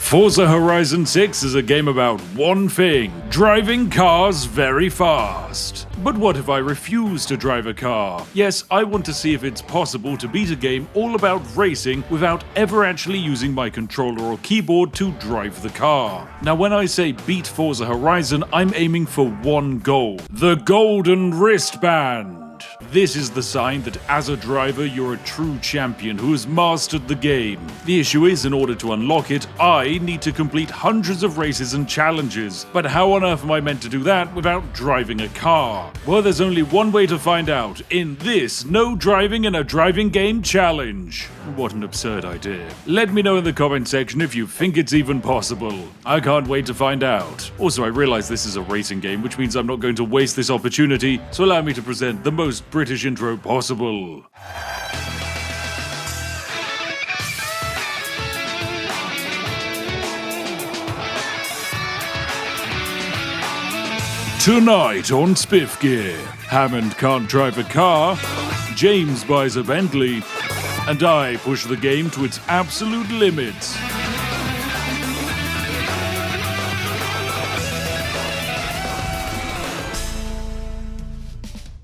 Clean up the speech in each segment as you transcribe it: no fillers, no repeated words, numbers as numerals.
Forza Horizon 6 is a game about one thing: driving cars very fast. But what if I refuse to drive a car? Yes, I want to see if it's possible to beat a game all about racing without ever actually using my controller or keyboard to drive the car. Now when I say beat Forza Horizon, I'm aiming for one goal: the golden wristband. This is the sign that as a driver you're a true champion who has mastered the game. The issue is, in order to unlock it, I need to complete hundreds of races and challenges. But how on earth am I meant to do that without driving a car? Well, there's only one way to find out, in this No Driving in a Driving Game challenge. What an absurd idea. Let me know in the comment section if you think it's even possible. I can't wait to find out. Also, I realize this is a racing game, which means I'm not going to waste this opportunity, so allow me to present the most British intro possible. Tonight on Spiff Gear, Hammond can't drive a car, James buys a Bentley, and I push the game to its absolute limits.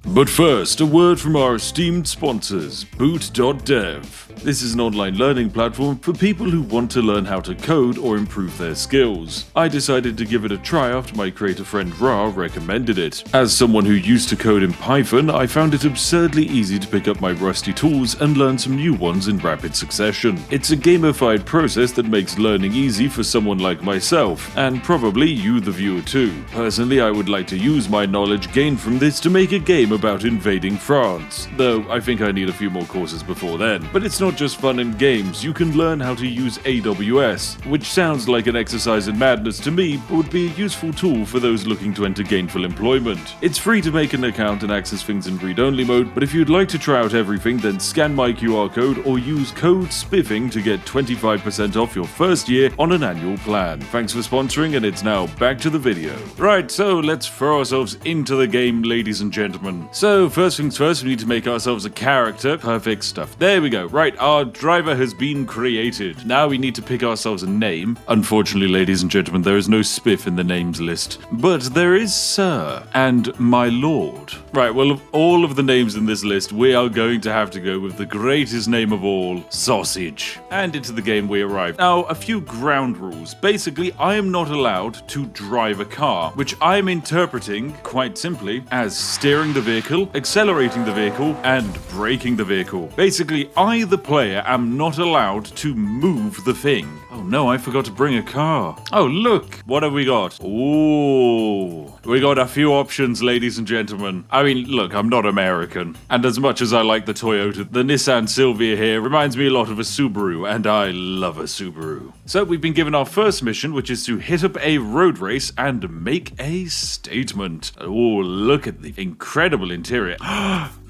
But first, a word from our esteemed sponsors, boot.dev. This is an online learning platform for people who want to learn how to code or improve their skills. I decided to give it a try after my creator friend Ra recommended it. As someone who used to code in Python, I found it absurdly easy to pick up my rusty tools and learn some new ones in rapid succession. It's a gamified process that makes learning easy for someone like myself, and probably you the viewer too. Personally, I would like to use my knowledge gained from this to make a game about invading France, though I think I need a few more courses before then. But it's not just fun and games, you can learn how to use AWS, which sounds like an exercise in madness to me, but would be a useful tool for those looking to enter gainful employment. It's free to make an account and access things in read-only mode, but if you'd like to try out everything, then scan my QR code or use code SPIFFING to get 25% off your first year on an annual plan. Thanks for sponsoring, and it's now back to the video. Right, so let's throw ourselves into the game, ladies and gentlemen. So first things first, we need to make ourselves a character. Perfect stuff. There we go. Right, our driver has been created. Now we need to pick ourselves a name. Unfortunately, ladies and gentlemen, there is no Spiff in the names list, but there is Sir and My Lord. Right, well, of all of the names in this list, we are going to have to go with the greatest name of all, Sausage. And into the game we arrive. Now, a few ground rules. Basically, I am not allowed to drive a car, which I am interpreting, quite simply, as steering the vehicle, accelerating the vehicle, and braking the vehicle. Basically, I, the player, am not allowed to move the thing. Oh no, I forgot to bring a car. Oh look, what have we got? Ooh, we got a few options, ladies and gentlemen. I mean, look, I'm not American, and as much as I like the Toyota, the Nissan Silvia here reminds me a lot of a Subaru, and I love a Subaru. So we've been given our first mission, which is to hit up a road race and make a statement. Oh, look at the incredible interior.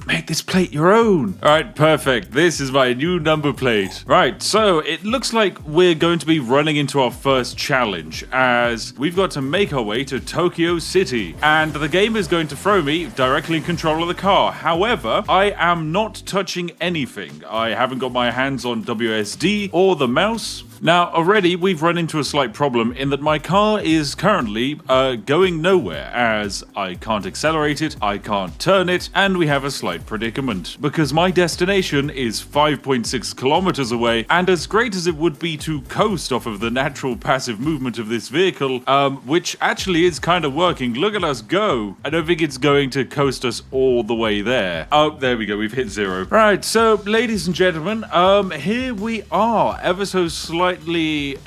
Make this plate your own. All right, perfect. This is my new number plate. Right, so it looks like we're going to be running into our first challenge, as we've got to make our way to Tokyo City. And the game is going to throw me directly in control of the car. However, I am not touching anything. I haven't got my hands on WSD or the mouse. Now, already we've run into a slight problem in that my car is currently going nowhere, as I can't accelerate it, I can't turn it, and we have a slight predicament. Because my destination is 5.6 kilometers away, and as great as it would be to coast off of the natural passive movement of this vehicle, which actually is kind of working, look at us go. I don't think it's going to coast us all the way there. Oh, there we go, we've hit 0. Right, so ladies and gentlemen, here we are, ever so slightly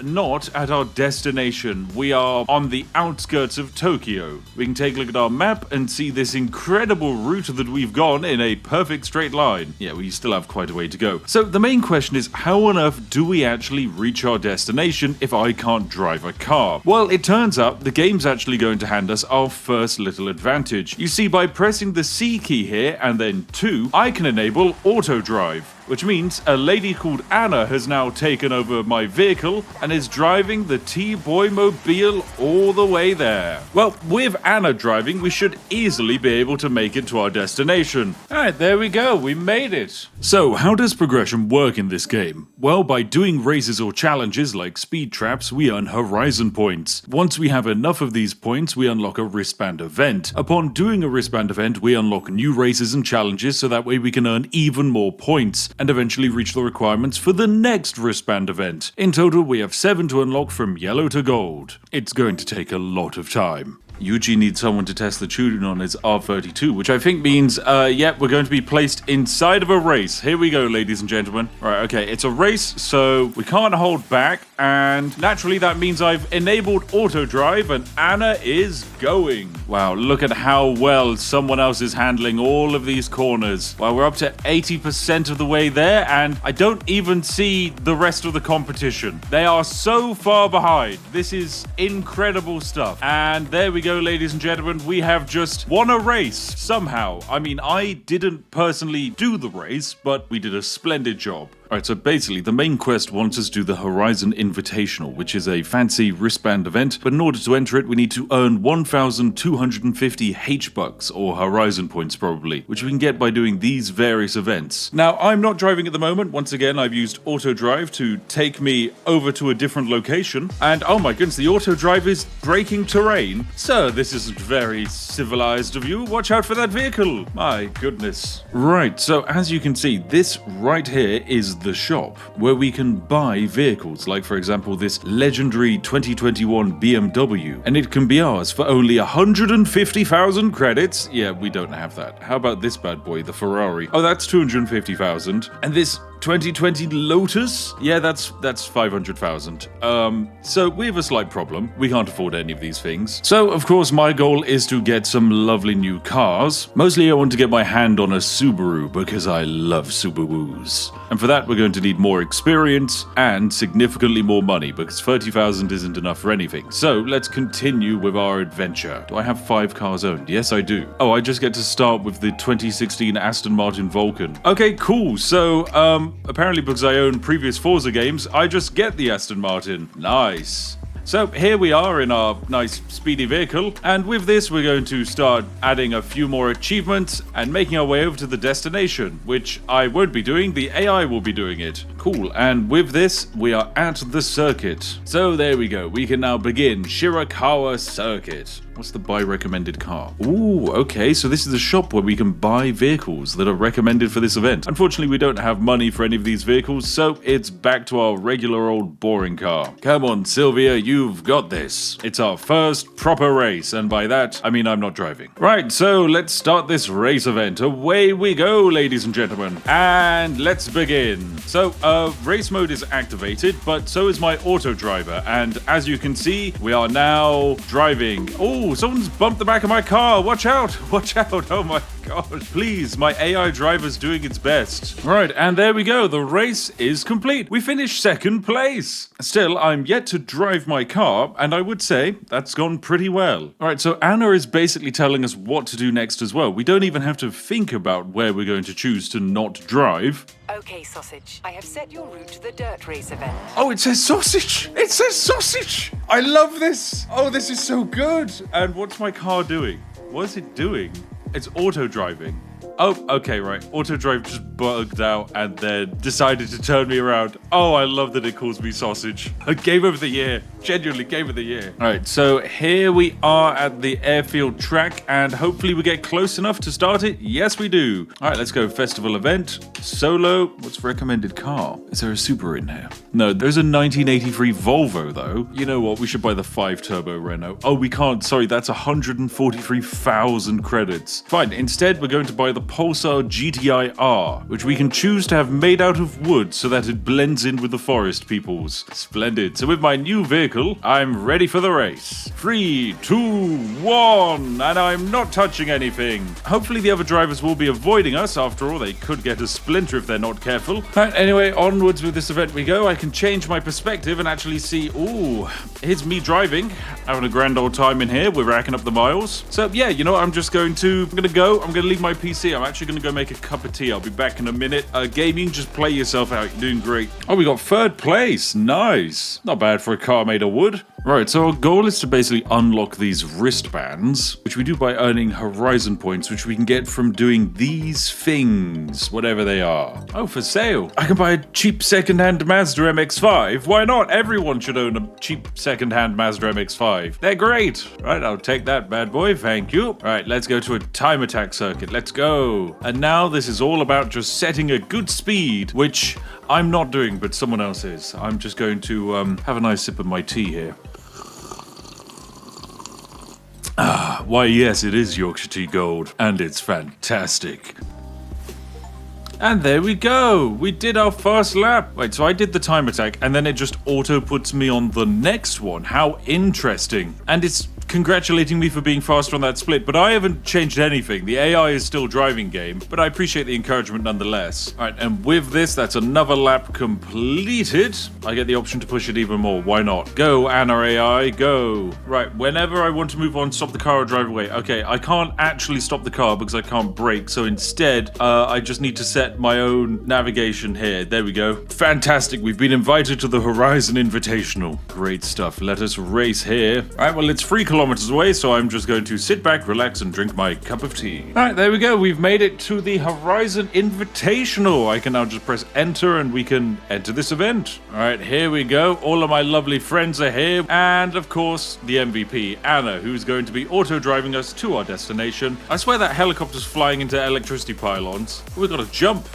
not at our destination. We are on the outskirts of Tokyo. We can take a look at our map and see this incredible route that we've gone in a perfect straight line. Yeah, we still have quite a way to go. So the main question is, how on earth do we actually reach our destination if I can't drive a car? Well, it turns out the game's actually going to hand us our first little advantage. You see, by pressing the C key here and then 2, I can enable auto drive. which means a lady called Anna has now taken over my vehicle and is driving the T-Boy Mobile all the way there. Well, with Anna driving, we should easily be able to make it to our destination. Alright, there we go, we made it. So, how does progression work in this game? Well, by doing races or challenges like speed traps, we earn Horizon points. Once we have enough of these points, we unlock a wristband event. Upon doing a wristband event, we unlock new races and challenges so that way we can earn even more points, and eventually reach the requirements for the next wristband event. In total, we have 7 to unlock from yellow to gold. It's going to take a lot of time. Yuji needs someone to test the tuning on his R32, which I think means, we're going to be placed inside of a race. Here we go, ladies and gentlemen. Right, okay, it's a race, so we can't hold back, and naturally that means I've enabled auto drive, and Anna is going. Wow, look at how well someone else is handling all of these corners. Wow, we're up to 80% of the way there, and I don't even see the rest of the competition. They are so far behind. This is incredible stuff. And there we go, ladies and gentlemen. We have just won a race somehow. I mean, I didn't personally do the race, but we did a splendid job. Alright, so basically the main quest wants us to do the Horizon Invitational, which is a fancy wristband event, but in order to enter it we need to earn 1,250 H-Bucks, or Horizon points probably, which we can get by doing these various events. Now, I'm not driving at the moment. Once again, I've used auto drive to take me over to a different location, and oh my goodness, the auto drive is braking terrain. Sir, this isn't very civilized of you. Watch out for that vehicle. My goodness. Right, so as you can see, this right here is the shop where we can buy vehicles, like for example this legendary 2021 BMW, and it can be ours for only 150,000 credits. Yeah, we don't have that. How about this bad boy, the Ferrari? Oh, that's 250,000. And this 2020 Lotus? Yeah, that's 500,000. So we have a slight problem. We can't afford any of these things. So, of course, my goal is to get some lovely new cars. Mostly I want to get my hand on a Subaru because I love Subarus. And for that, we're going to need more experience and significantly more money because 30,000 isn't enough for anything. So let's continue with our adventure. Do I have 5 cars owned? Yes, I do. Oh, I just get to start with the 2016 Aston Martin Vulcan. Okay, cool. So, apparently because I own previous Forza games, I just get the Aston Martin. Nice. So here we are in our nice speedy vehicle, and with this we're going to start adding a few more achievements and making our way over to the destination, which I won't be doing, the AI will be doing it. Cool, and with this we are at the circuit. So there we go, we can now begin Shirakawa Circuit. What's the buy recommended car? Ooh, okay, so this is a shop where we can buy vehicles that are recommended for this event. Unfortunately, we don't have money for any of these vehicles, so it's back to our regular old boring car. Come on, Sylvia, you've got this. It's our first proper race, and by that, I mean I'm not driving. Right, so let's start this race event. Away we go, ladies and gentlemen. And let's begin. So, race mode is activated, but so is my auto driver, and as you can see, we are now driving. Oh, someone's bumped the back of my car. Watch out. Watch out. Oh my god. Please, my AI driver's doing its best. Right, and there we go. The race is complete. We finished second place. Still, I'm yet to drive my car, and I would say that's gone pretty well. Alright, so Anna is basically telling us what to do next as well. We don't even have to think about where we're going to choose to not drive. Okay, Sausage. I have set your route to the dirt race event. Oh, it says sausage! It says sausage! I love this! Oh, this is so good! And what's my car doing? What is it doing? It's auto driving. Oh, okay, right. Auto drive just bugged out and then decided to turn me around. Oh, I love that it calls me sausage. Game of the year. Genuinely game of the year. All right, so here we are at the airfield track and hopefully we get close enough to start it. Yes, we do. All right, let's go. Festival event. Solo. What's recommended car? Is there a Super in here? No, there's a 1983 Volvo though. You know what? We should buy the 5 turbo Renault. Oh, we can't. Sorry, that's 143,000 credits. Fine. Instead, we're going to buy the Pulsar GTI R, which we can choose to have made out of wood so that it blends in with the forest peoples. Splendid. So with my new vehicle, vehicle. I'm ready for the race. 3, 2, 1, and I'm not touching anything. Hopefully the other drivers will be avoiding us. After all, they could get a splinter if they're not careful. Right, anyway, onwards with this event we go. I can change my perspective and actually see, ooh, here's me driving, having a grand old time in here. We're racking up the miles. So yeah, you know what, I'm going to leave my PC. I'm actually going to go make a cup of tea. I'll be back in a minute. Gaming, just play yourself out. You're doing great. Oh, we got 3rd place. Nice. Not bad for a car made of wood. Right, so our goal is to basically unlock these wristbands, which we do by earning Horizon points, which we can get from doing these things, whatever they are. Oh, for sale. I can buy a cheap second-hand Mazda MX-5. Why not? Everyone should own a cheap second-hand Mazda MX-5. They're great. Right, I'll take that bad boy. Thank you. All right, let's go to a time attack circuit. Let's go. And now this is all about just setting a good speed, which I'm not doing, but someone else is. I'm just going to have a nice sip of my tea here. Ah, why yes, it is Yorkshire Tea Gold, and it's fantastic. And there we go, we did our first lap. Wait, so I did the time attack, and then it just auto puts me on the next one. How interesting. And it's congratulating me for being faster on that split, but I haven't changed anything. The AI is still driving game, but I appreciate the encouragement nonetheless. All right, and with this, that's another lap completed. I get the option to push it even more. Why not? Go, Anna AI, go. Right, whenever I want to move on, stop the car or drive away. Okay, I can't actually stop the car because I can't brake, so instead, I just need to set my own navigation here. There we go. Fantastic, we've been invited to the Horizon Invitational. Great stuff, let us race here. All right, well, it's 3 kilometers away, so I'm just going to sit back, relax, and drink my cup of tea. All right, there we go. We've made it to the Horizon Invitational. I can now just press enter, and we can enter this event. All right, here we go. All of my lovely friends are here, and of course, the MVP, Anna, who's going to be auto-driving us to our destination. I swear that helicopter's flying into electricity pylons. We've got to jump.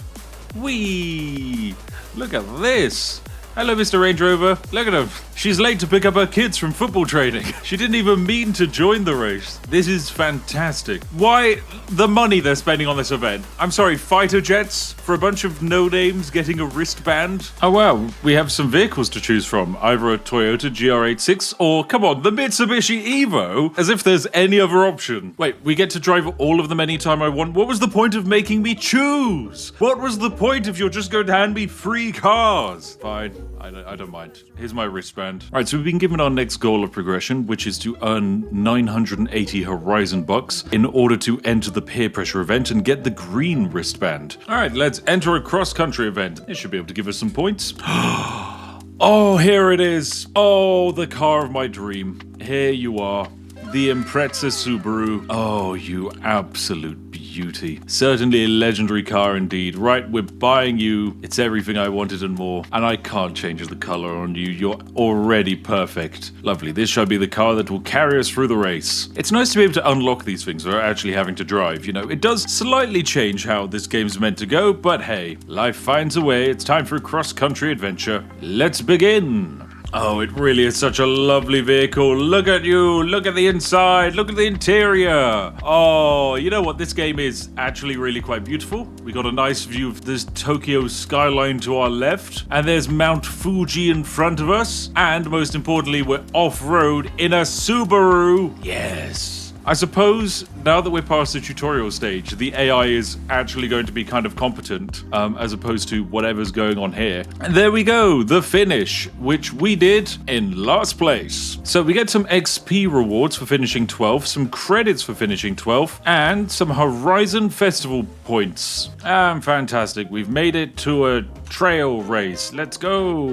Whee! Look at this. Hello, Mr. Range Rover. Look at him. She's late to pick up her kids from football training. She didn't even mean to join the race. This is fantastic. Why the money they're spending on this event? I'm sorry, fighter jets for a bunch of no-names getting a wristband? Oh wow, we have some vehicles to choose from. Either a Toyota GR86 or, come on, the Mitsubishi Evo. As if there's any other option. Wait, we get to drive all of them anytime I want? What was the point of making me choose? What was the point if you're just going to hand me free cars? Fine. I don't mind. Here's my wristband. Alright, so we've been given our next goal of progression, which is to earn 980 Horizon bucks in order to enter the peer pressure event and get the green wristband. Alright, let's enter a cross-country event. It should be able to give us some points. Oh, here it is. Oh, the car of my dream. Here you are. The Impreza Subaru. Oh, you absolute beauty. Certainly a legendary car indeed. Right, we're buying you. It's everything I wanted and more. And I can't change the color on you. You're already perfect. Lovely. This shall be the car that will carry us through the race. It's nice to be able to unlock these things without actually having to drive. You know, it does slightly change how this game's meant to go, but hey, life finds a way. It's time for a cross-country adventure. Let's begin. Oh, it really is such a lovely vehicle. Look at you. Look at the inside. Look at the interior. Oh, you know what? This game is actually really quite beautiful. We got a nice view of this Tokyo skyline to our left. And there's Mount Fuji in front of us. And most importantly, we're off-road in a Subaru. Yes. I suppose now that we're past the tutorial stage, the AI is actually going to be kind of competent as opposed to whatever's going on here. And there we go, the finish, which we did in last place. So we get some XP rewards for finishing 12th, some credits for finishing 12th, and some Horizon Festival points. Fantastic, we've made it to a trail race. Let's go.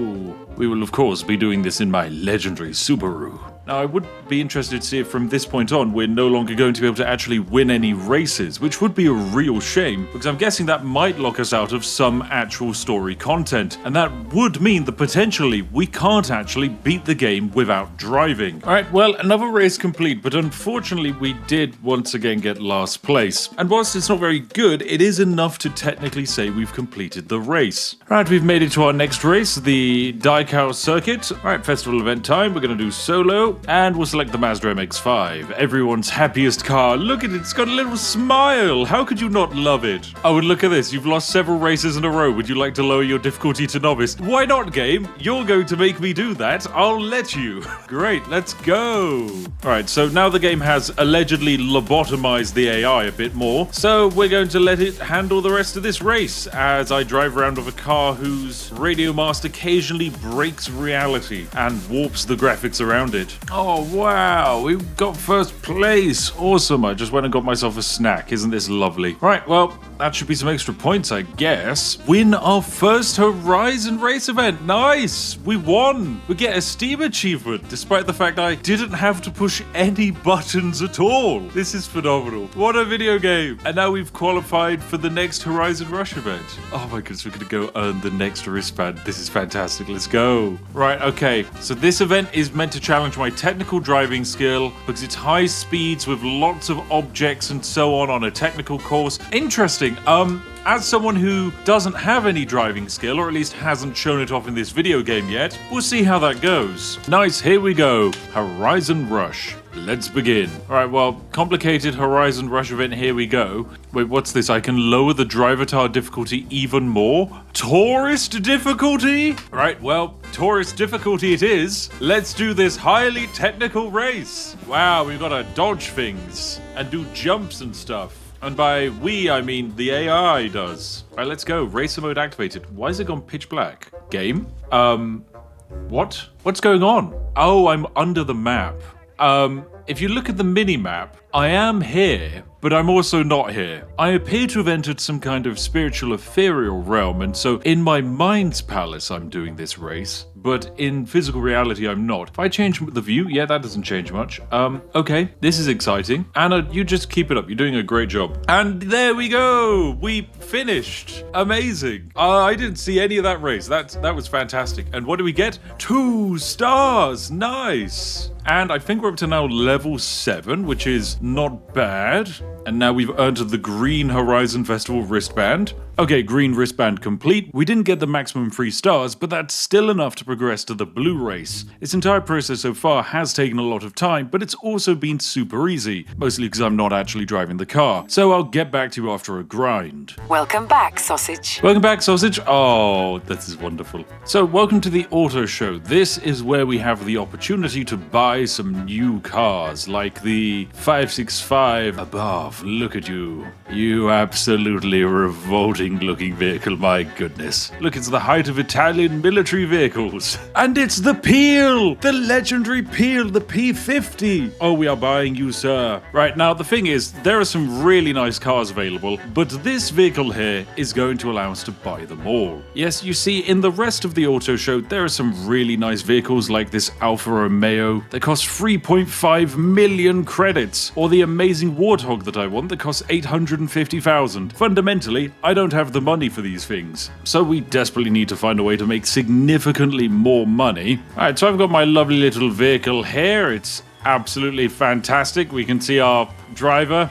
We will of course be doing this in my legendary Subaru. Now, I would be interested to see if from this point on we're no longer going to be able to actually win any races, which would be a real shame, because I'm guessing that might lock us out of some actual story content, and that would mean that potentially we can't actually beat the game without driving. Alright, well, another race complete, but unfortunately we did once again get last place. And whilst it's not very good, it is enough to technically say we've completed the race. Right, we've made it to our next race, the Daikao circuit. Alright, festival event time, we're going to do solo. And we'll select the Mazda MX-5, everyone's happiest car. Look at it, it's got a little smile. How could you not love it? Oh, and look at this. You've lost several races in a row. Would you like to lower your difficulty to novice? Why not, game? You're going to make me do that. I'll let you. Great, let's go. All right, so now the game has allegedly lobotomized the AI a bit more. So we're going to let it handle the rest of this race as I drive around with a car whose radio mast occasionally breaks reality and warps the graphics around it. Oh, wow. We've got first place. Awesome. I just went and got myself a snack. Isn't this lovely? Right, well, that should be some extra points, I guess. Win our first Horizon race event. Nice. We won. We get a Steam achievement, despite the fact I didn't have to push any buttons at all. This is phenomenal. What a video game. And now we've qualified for the next Horizon Rush event. Oh my goodness, we're going to go earn the next wristband. This is fantastic. Let's go. Right, okay. So this event is meant to challenge my technical driving skill because it's high speeds with lots of objects and so on a technical course. Interesting. As someone who doesn't have any driving skill, or at least hasn't shown it off in this video game yet, we'll see how that goes. Nice, here we go. Horizon Rush. Let's begin. Alright, well, complicated Horizon Rush event, here we go. Wait, what's this? I can lower the driver difficulty even more? Tourist difficulty? Alright, well, tourist difficulty it is. Let's do this highly technical race. Wow, we've got to dodge things and do jumps and stuff. And by we, I mean the AI does. Alright, let's go. Racer mode activated. Why is it gone pitch black? Game? What? What's going on? Oh, I'm under the map. If you look at the mini-map, I am here, but I'm also not here. I appear to have entered some kind of spiritual ethereal realm, and so in my mind's palace I'm doing this race, but in physical reality I'm not. If I change the view, yeah, that doesn't change much. Okay, this is exciting. Anna, you just keep it up. You're doing a great job. And there we go! We finished! Amazing! I didn't see any of that race. That was fantastic. And what do we get? 2 stars! Nice! And I think we're up to now level 7, which is not bad. And now we've earned the Green Horizon Festival wristband. Okay, green wristband complete. We didn't get the maximum 3 stars, but that's still enough to progress to the blue race. This entire process so far has taken a lot of time, but it's also been super easy, mostly because I'm not actually driving the car. So I'll get back to you after a grind. Welcome back, Sausage. Welcome back, Sausage. Oh, this is wonderful. So welcome to the auto show. This is where we have the opportunity to buy some new cars, like the 565 above. Look at you. You absolutely revolting looking vehicle, my goodness. Look, it's the height of Italian military vehicles. And it's the Peel! The legendary Peel, the P50. Oh, we are buying you, sir. Right, now the thing is, there are some really nice cars available, but this vehicle here is going to allow us to buy them all. Yes, you see, in the rest of the auto show, there are some really nice vehicles like this Alfa Romeo that cost 3.5 million credits, or the amazing Warthog that I want that costs 850,000. Fundamentally, I don't have the money for these things, so we desperately need to find a way to make significantly more money. Alright, so I've got my lovely little vehicle here. It's absolutely fantastic. We can see our driver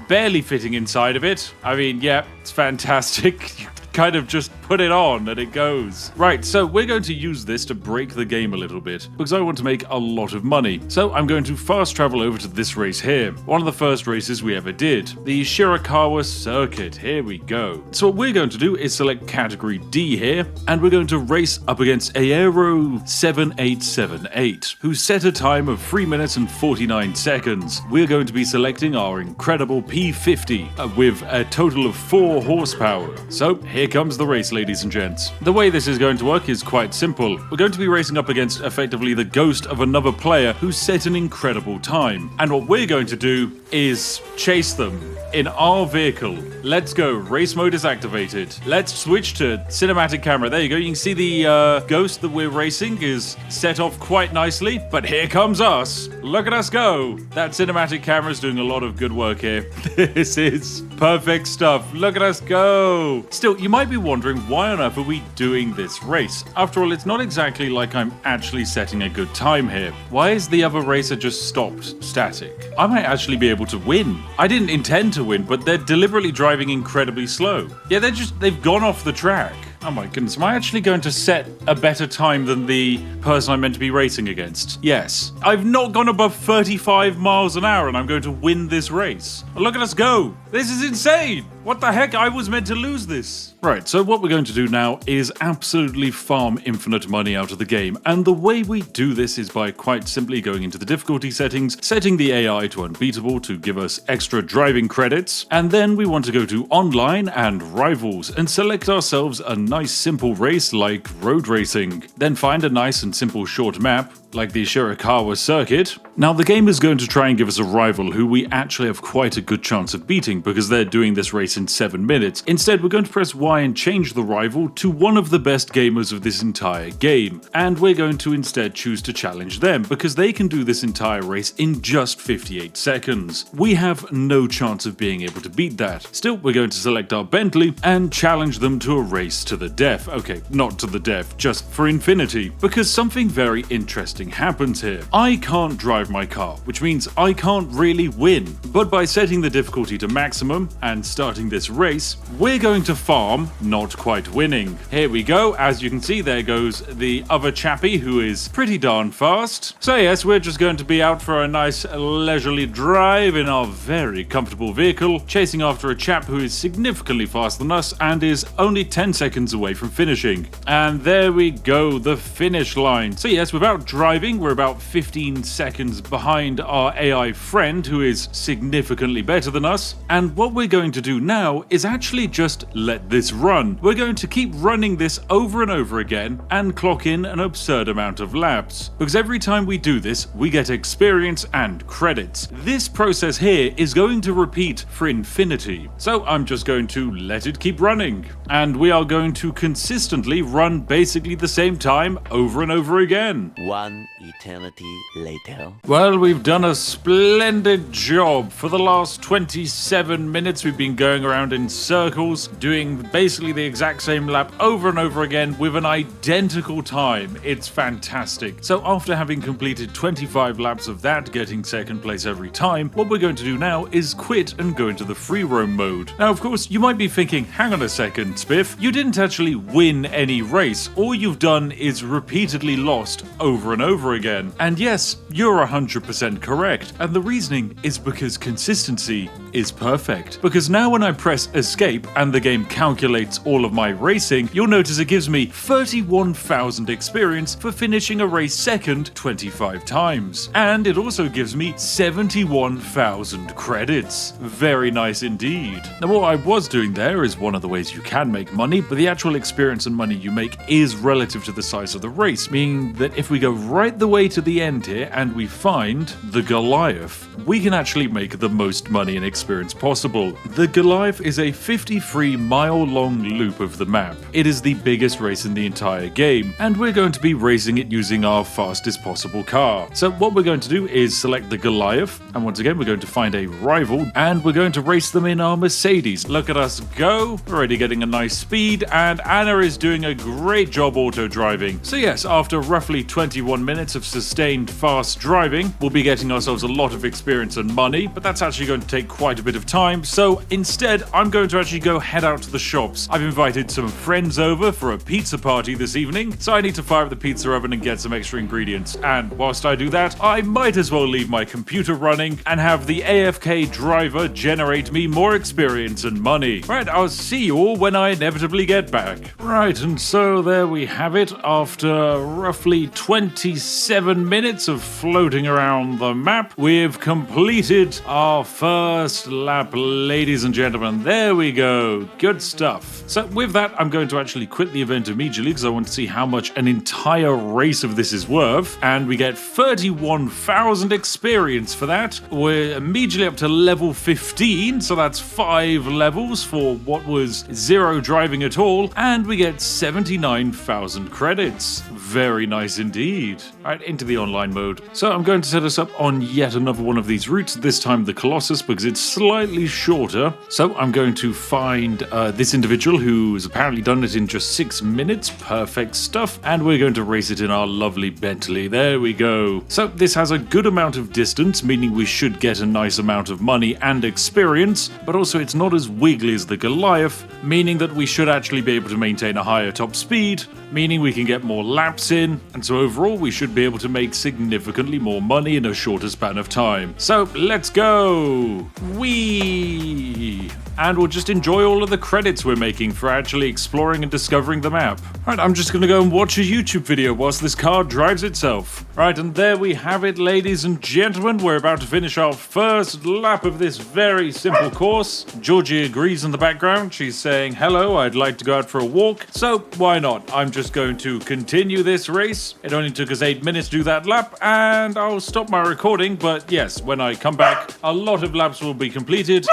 barely fitting inside of it. I mean, yeah, it's fantastic. You kind of just put it on and it goes. Right, so we're going to use this to break the game a little bit because I want to make a lot of money. So I'm going to fast travel over to this race here. One of the first races we ever did. The Shirakawa Circuit. Here we go. So what we're going to do is select category D here, and we're going to race up against Aero 7878, who set a time of 3 minutes and 49 seconds. We're going to be selecting our incredible P50 with a total of 4 horsepower. So here comes the race, ladies and gents. The way this is going to work is quite simple. We're going to be racing up against effectively the ghost of another player who set an incredible time. And what we're going to do is chase them in our vehicle. Let's go. Race mode is activated. Let's switch to cinematic camera. There you go. You can see the ghost that we're racing is set off quite nicely. But here comes us. Look at us go. That cinematic camera is doing a lot of good work here. This is perfect stuff. Look at us go. Still, you might be wondering, why on earth are we doing this race? After all, it's not exactly like I'm actually setting a good time here. Why is the other racer just stopped static? I might actually be able to win. I didn't intend to win, but they're deliberately driving incredibly slow. Yeah, they've gone off the track. Oh my goodness, am I actually going to set a better time than the person I'm meant to be racing against? Yes. I've not gone above 35 miles an hour and I'm going to win this race. Look at us go. This is insane. What the heck? I was meant to lose this. Right, so what we're going to do now is absolutely farm infinite money out of the game. And the way we do this is by quite simply going into the difficulty settings, setting the AI to unbeatable to give us extra driving credits. And then we want to go to online and rivals and select ourselves a nice simple race like road racing. Then find a nice and simple short map like the Shirakawa circuit. Now the game is going to try and give us a rival who we actually have quite a good chance of beating because they're doing this race in 7 minutes. Instead, we're going to press Y and change the rival to one of the best gamers of this entire game. And we're going to instead choose to challenge them because they can do this entire race in just 58 seconds. We have no chance of being able to beat that. Still, we're going to select our Bentley and challenge them to a race to the death. Okay, not to the death, just for infinity. Because something very interesting happens here. I can't drive my car, which means I can't really win. But by setting the difficulty to maximum and starting this race, we're going to farm, not quite winning. Here we go. As you can see, there goes the other chappie who is pretty darn fast. So yes, we're just going to be out for a nice leisurely drive in our very comfortable vehicle, chasing after a chap who is significantly faster than us and is only 10 seconds away from finishing. And there we go, the finish line. So yes, without driving, we're about 15 seconds behind our AI friend who is significantly better than us. And what we're going to do now is actually just let this run. We're going to keep running this over and over again and clock in an absurd amount of laps. Because every time we do this, we get experience and credits. This process here is going to repeat for infinity. So I'm just going to let it keep running. And we are going to consistently run basically the same time over and over again. One eternity later. Well, we've done a splendid job. For the last 27 minutes, we've been going around in circles, doing basically the exact same lap over and over again with an identical time. It's fantastic. So after having completed 25 laps of that, getting second place every time, what we're going to do now is quit and go into the free roam mode. Now, of course, you might be thinking, hang on a second, Spiff, you didn't actually win any race. All you've done is repeatedly lost over and over again. And yes, you're 100% correct. And the reasoning is because consistency is perfect. Because now when I press escape and the game calculates all of my racing, you'll notice it gives me 31,000 experience for finishing a race second 25 times. And it also gives me 71,000 credits. Very nice indeed. Now what I was doing there is one of the ways you can make money, but the actual experience and money you make is relative to the size of the race, meaning that if we go right the way to the end here and we find the Goliath, we can actually make the most money and experience possible. The Goliath is a 53-mile long loop of the map. It is the biggest race in the entire game, and we're going to be racing it using our fastest possible car. So what we're going to do is select the Goliath, and once again we're going to find a rival, and we're going to race them in our Mercedes. Look at us go, we're already getting a nice speed, and Anna is doing a great job auto driving. So yes, after roughly 21 minutes of sustained fast driving, we'll be getting ourselves a lot of experience and money, but that's actually going to take quite a bit of time. So instead, I'm going to actually go head out to the shops. I've invited some friends over for a pizza party this evening, so I need to fire up the pizza oven and get some extra ingredients. And whilst I do that, I might as well leave my computer running and have the AFK driver generate me more experience and money. Right, I'll see you all when I inevitably get back. Right, and so there we have it. After roughly 27 minutes of floating around the map, we've completed our first lap, ladies and gentlemen. There we go. Good stuff. So with that, I'm going to actually quit the event immediately because I want to see how much an entire race of this is worth. And we get 31,000 experience for that. We're immediately up to level 15, so that's 5 levels for what was 0 driving at all. And we get 79,000 credits. Very nice indeed. Alright, into the online mode. So I'm going to set us up on yet another one of these routes, this time the Colossus, because it's slightly shorter. So I'm going to find this individual who's apparently done it in just 6 minutes. Perfect stuff. And we're going to race it in our lovely Bentley. There we go. So this has a good amount of distance, meaning we should get a nice amount of money and experience, but also it's not as wiggly as the Goliath, meaning that we should actually be able to maintain a higher top speed, meaning we can get more laps in, and so overall we should be able to make significantly more money in a shorter span of time. So let's go! Whee! And we'll just enjoy all of the credits we're making for actually exploring and discovering the map. Right, I'm just gonna go and watch a YouTube video whilst this car drives itself. Right, and there we have it, ladies and gentlemen. We're about to finish our first lap of this very simple course. Georgie agrees in the background. She's saying, hello, I'd like to go out for a walk. So why not? I'm just going to continue this race. It only took us 8 minutes to do that lap, and I'll stop my recording. But yes, when I come back, a lot of laps will be completed,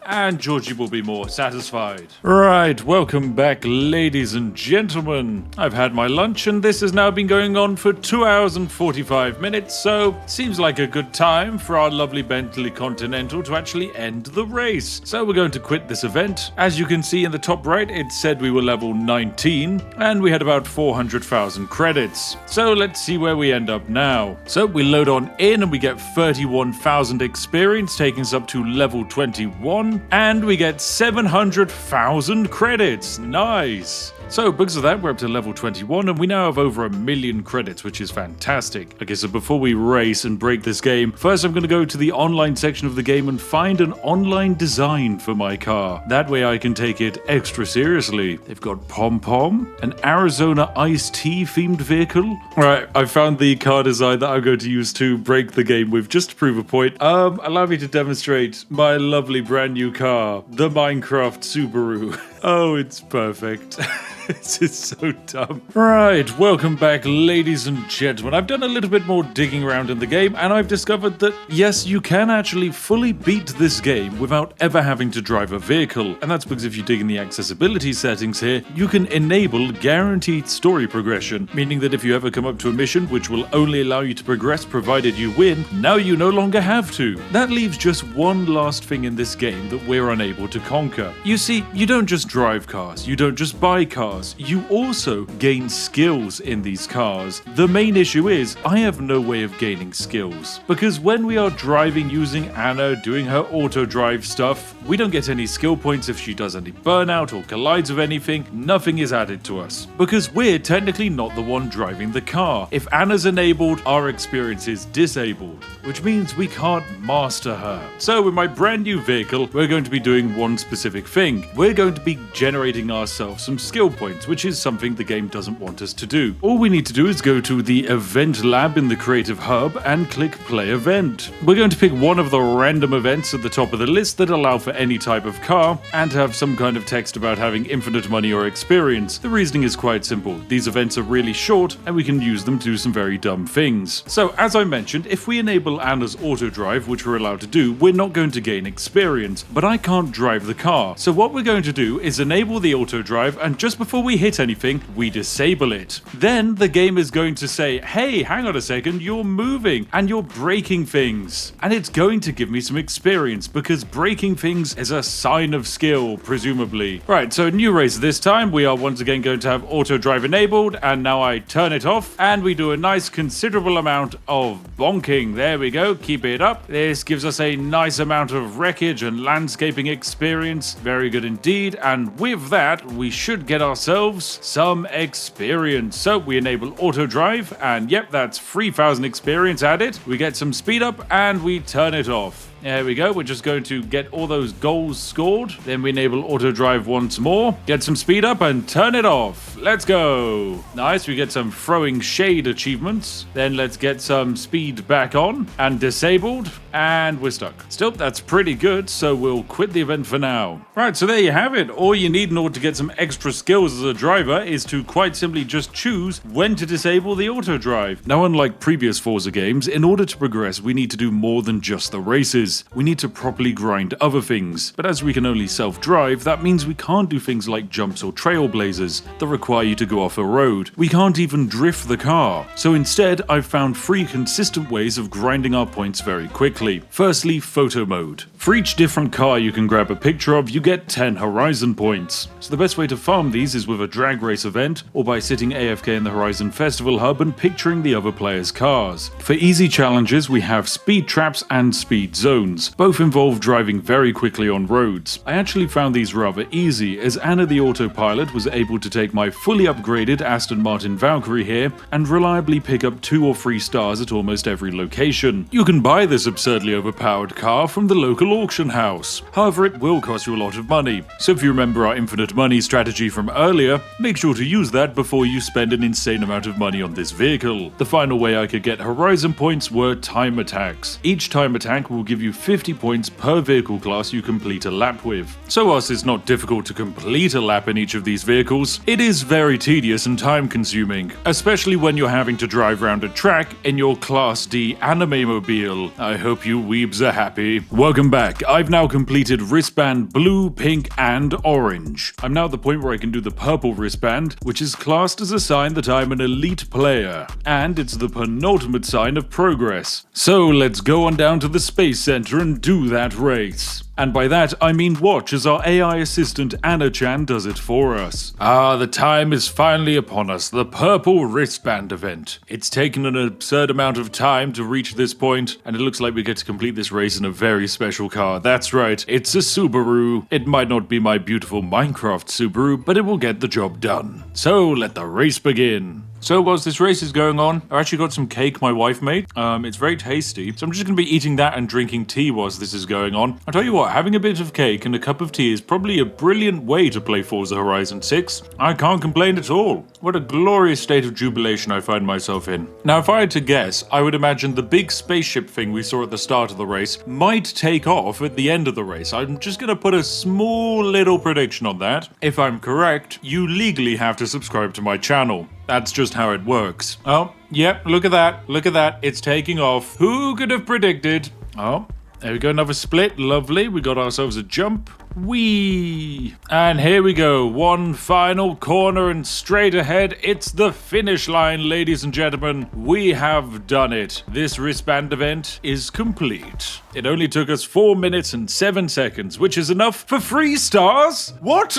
and Georgie will be more satisfied. Right, welcome back, ladies and gentlemen. I've had my lunch, and this has now been going on for 2 hours and 45 minutes, so seems like a good time for our lovely Bentley Continental to actually end the race. So we're going to quit this event. As you can see in the top right, it said we were level 19, and we had about 400,000 credits. So let's see where we end up now. So we load on in, and we get 31,000 experience, taking us up to level 21. And we get 700,000 credits. Nice. So because of that, we're up to level 21, and we now have over 1 million credits, which is fantastic. Okay, so before we race and break this game, first I'm going to go to the online section of the game and find an online design for my car. That way I can take it extra seriously. They've got pom-pom, an Arizona iced tea themed vehicle. Right, I found the car design that I'm going to use to break the game with, just to prove a point. Allow me to demonstrate my lovely brand new car, the Minecraft Subaru. Oh, it's perfect. This is so dumb. Right, welcome back, ladies and gentlemen. I've done a little bit more digging around in the game, and I've discovered that, yes, you can actually fully beat this game without ever having to drive a vehicle. And that's because if you dig in the accessibility settings here, you can enable guaranteed story progression, meaning that if you ever come up to a mission which will only allow you to progress provided you win, now you no longer have to. That leaves just one last thing in this game that we're unable to conquer. You see, you don't just drive cars, you don't just buy cars, you also gain skills in these cars. The main issue is, I have no way of gaining skills, because when we are driving using Anna, doing her auto drive stuff, we don't get any skill points if she does any burnout or collides with anything. Nothing is added to us, because we're technically not the one driving the car. If Anna's enabled, our experience is disabled, which means we can't master her. So with my brand new vehicle, we're going to be doing one specific thing. We're going to be generating ourselves some skill points, which is something the game doesn't want us to do. All we need to do is go to the event lab in the creative hub and click play event. We're going to pick one of the random events at the top of the list that allow for any type of car and have some kind of text about having infinite money or experience. The reasoning is quite simple. These events are really short and we can use them to do some very dumb things. So as I mentioned, if we enable Anna's auto drive, which we're allowed to do, we're not going to gain experience, but I can't drive the car. So what we're going to do is enable the auto drive, and just before we hit anything, we disable it. Then the game is going to say, hey, hang on a second, you're moving and you're breaking things. And it's going to give me some experience because breaking things is a sign of skill, presumably. Right, so new race this time. We are once again going to have auto drive enabled, and now I turn it off and we do a nice considerable amount of bonking. There we go, keep it up. This gives us a nice amount of wreckage and landscaping experience. Very good indeed. And with that, we should get ourselves some experience. So we enable auto drive, and yep, that's 3,000 experience added. We get some speed up and we turn it off. There we go, we're just going to get all those goals scored. Then we enable auto drive once more, get some speed up and turn it off. Let's go. Nice, we get some throwing shade achievements. Then let's get some speed back on and disabled, and we're stuck. Still, that's pretty good, so we'll quit the event for now. Right, so there you have it. All you need in order to get some extra skills as a driver is to quite simply just choose when to disable the auto drive. Now, unlike previous Forza games, in order to progress, we need to do more than just the races. races. We need to properly grind other things, but as we can only self-drive, that means we can't do things like jumps or trailblazers that require you to go off a road. We can't even drift the car. So instead, I've found 3 consistent ways of grinding our points very quickly. Firstly, photo mode. For each different car you can grab a picture of, you get 10 Horizon points. So the best way to farm these is with a drag race event, or by sitting AFK in the Horizon Festival Hub and picturing the other players' cars. For easy challenges, we have speed traps and speed zones. Both involve driving very quickly on roads. I actually found these rather easy, as Anna the autopilot was able to take my fully upgraded Aston Martin Valkyrie here and reliably pick up 2 or 3 stars at almost every location. You can buy this absurdly overpowered car from the local auction house. However, it will cost you a lot of money. So if you remember our infinite money strategy from earlier, make sure to use that before you spend an insane amount of money on this vehicle. The final way I could get Horizon points were time attacks. Each time attack will give you 50 points per vehicle class you complete a lap with. So whilst it's not difficult to complete a lap in each of these vehicles, it is very tedious and time consuming, especially when you're having to drive around a track in your Class D anime mobile. I hope you weebs are happy. Welcome back. I've now completed wristband blue, pink and orange. I'm now at the point where I can do the purple wristband, which is classed as a sign that I'm an elite player, and it's the penultimate sign of progress. So let's go on down to the Space Center and do that race. And by that, I mean watch as our AI assistant Anna-chan does it for us. The time is finally upon us, the purple wristband event. It's taken an absurd amount of time to reach this point, and it looks like we get to complete this race in a very special car. That's right, it's a Subaru. It might not be my beautiful Minecraft Subaru, but it will get the job done. So let the race begin. So whilst this race is going on, I actually got some cake my wife made. It's very tasty, so I'm just going to be eating that and drinking tea whilst this is going on. I'll tell you what, having a bit of cake and a cup of tea is probably a brilliant way to play Forza Horizon 6. I can't complain at all. What a glorious state of jubilation I find myself in. Now, if I had to guess, I would imagine the big spaceship thing we saw at the start of the race might take off at the end of the race. I'm just going to put a small little prediction on that. If I'm correct, you legally have to subscribe to my channel. That's just how it works. Oh, yep, look at that. Look at that. It's taking off. Who could have predicted? Oh, there we go. Another split. Lovely. We got ourselves a jump. Whee! And here we go. One final corner and straight ahead. It's the finish line, ladies and gentlemen. We have done it. This wristband event is complete. It only took us 4 minutes and 7 seconds, which is enough for 3 stars? What?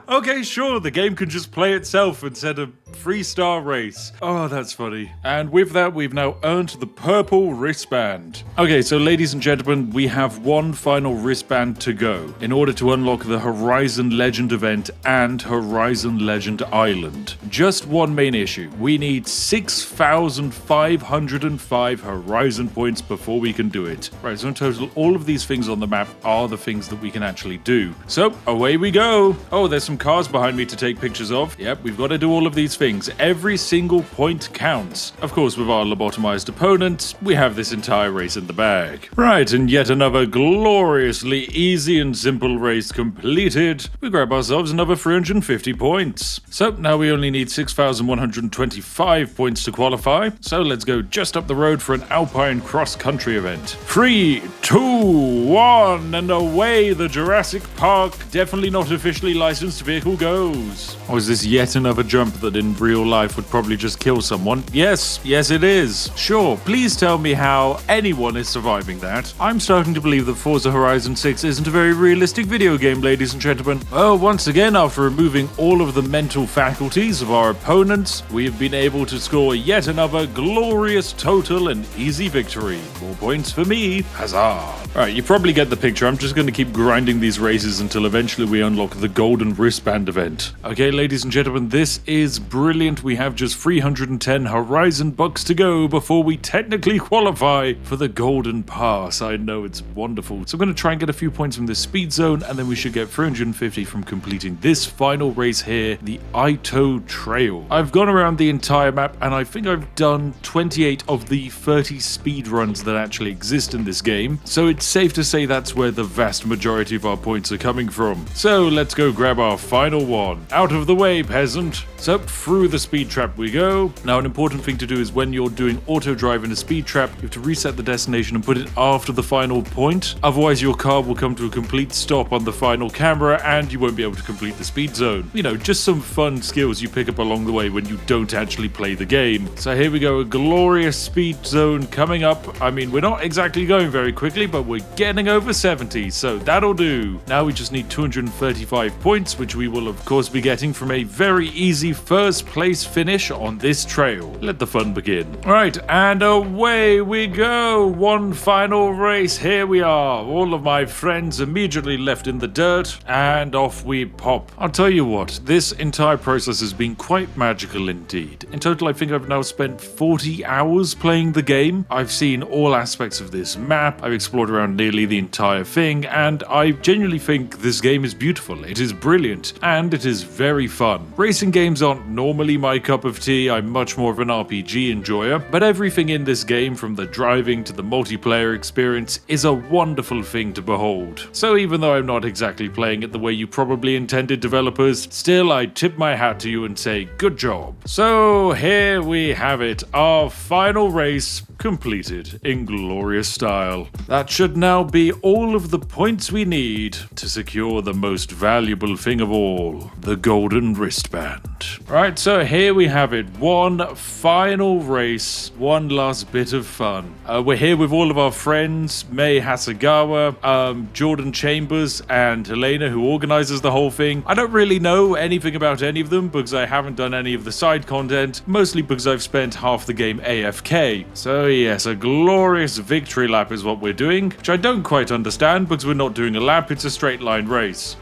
Okay, sure, the game can just play itself instead of 3-star race. Oh, that's funny. And with that, we've now earned the purple wristband. Okay, so ladies and gentlemen, we have one final wristband to go in order to unlock the Horizon Legend event and Horizon Legend Island. Just one main issue. We need 6,505 Horizon points before we can do it. Right, so in total, all of these things on the map are the things that we can actually do. So, away we go. Oh, there's some cars behind me to take pictures of. Yep, we've got to do all of these things. Every single point counts. Of course, with our lobotomized opponents, we have this entire race in the bag. Right, and yet another gloriously easy and simple race completed. We grab ourselves another 350 points. So now we only need 6,125 points to qualify. So let's go just up the road for an Alpine cross-country event. 3, 2, 1, and away the Jurassic Park, definitely not officially licensed vehicle goes. Or is this yet another jump that in real life would probably just kill someone? Yes it is. Sure, please tell me how anyone is surviving that. I'm starting to believe that Forza Horizon 6 isn't a very realistic video game, ladies and gentlemen. Well, once again, after removing all of the mental faculties of our opponents, we have been able to score yet another glorious total and easy victory. 4 points for me. Huzzah! Alright, you probably get the picture. I'm just going to keep grinding these races until eventually we unlock the golden wristband event. Okay, ladies and gentlemen, this is brilliant. We have just 310 Horizon bucks to go before we technically qualify for the golden pass. I know, it's wonderful. So I'm going to try and get a few points from this speed zone, and then we should get 350 from completing this final race here, the Ito Trail. I've gone around the entire map, and I think I've done 28 of the 30 speed runs that actually exist in this game, so it's safe to say that's where the vast majority of our points are coming from. So let's go grab our final one. Out of the way, peasant. So through the speed trap we go. Now, an important thing to do is when you're doing auto drive in a speed trap, you have to reset the destination and put it after the final point. Otherwise, your car will come to a complete stop on the final camera and you won't be able to complete the speed zone. You know, just some fun skills you pick up along the way when you don't actually play the game. So here we go, a glorious speed zone coming up. I mean, we're not exactly going very quickly, but we're getting over 70, so that'll do. Now we just need 235 points, which we will of course be getting from a very easy first place finish on this trail. Let the fun begin. Alright, and away we go. One final race. Here we are. All of my friends immediately left in the dirt, and off we pop. I'll tell you what, this entire process has been quite magical indeed. In total, I think I've now spent 40 hours playing the game. I've seen all aspects of this map. I've explored around nearly the entire thing, and I genuinely think this game is beautiful. It is brilliant, and it is very fun. Racing games aren't normally my cup of tea. I'm much more of an RPG enjoyer, but everything in this game, from the driving to the multiplayer experience, is a wonderful thing to behold. So even though I'm not exactly playing it the way you probably intended, developers, still I tip my hat to you and say good job. So here we have it, our final race completed in glorious style. That should now be all of the points we need to secure the most valuable thing of all, the golden wristband. Right, so here we have it, one final race, one last bit of fun. We're here with all of our friends, May Hasegawa, Jordan Chambers, and Helena, who organizes the whole thing. I don't really know anything about any of them because I haven't done any of the side content, mostly because I've spent half the game AFK. So yes, a glorious victory lap is what we're doing, which I don't quite understand because we're not doing a lap, it's a straight line race.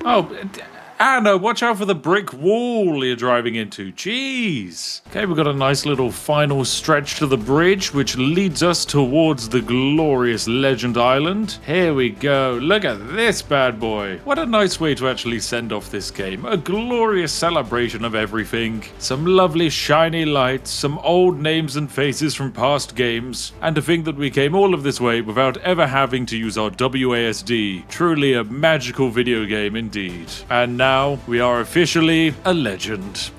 Oh, Anna, watch out for the brick wall you're driving into. Jeez. Okay, we've got a nice little final stretch to the bridge, which leads us towards the glorious Legend Island. Here we go. Look at this bad boy. What a nice way to actually send off this game. A glorious celebration of everything. Some lovely shiny lights, some old names and faces from past games, and to think that we came all of this way without ever having to use our WASD. Truly a magical video game indeed. And now we are officially a legend.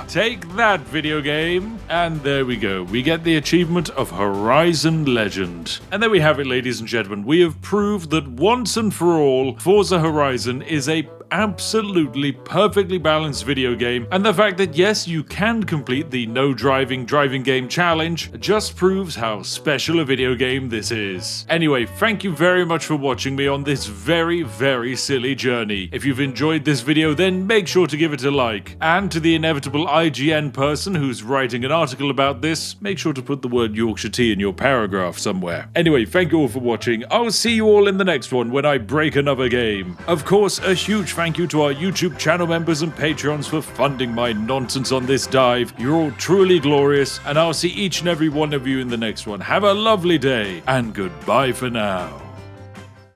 Take that, video game. And there we go. We get the achievement of Horizon Legend. And there we have it, ladies and gentlemen. We have proved that once and for all, Forza Horizon is a absolutely perfectly balanced video game, and the fact that yes, you can complete the no driving game challenge just proves how special a video game this is. Anyway, thank you very much for watching me on this very, very silly journey. If you've enjoyed this video, then make sure to give it a like, and to the inevitable IGN person who's writing an article about this, make sure to put the word Yorkshire tea in your paragraph somewhere. Anyway, thank you all for watching. I'll see you all in the next one when I break another game. Of course, a huge thank you to our YouTube channel members and Patreons for funding my nonsense on this dive. You're all truly glorious, and I'll see each and every one of you in the next one. Have a lovely day, and goodbye for now.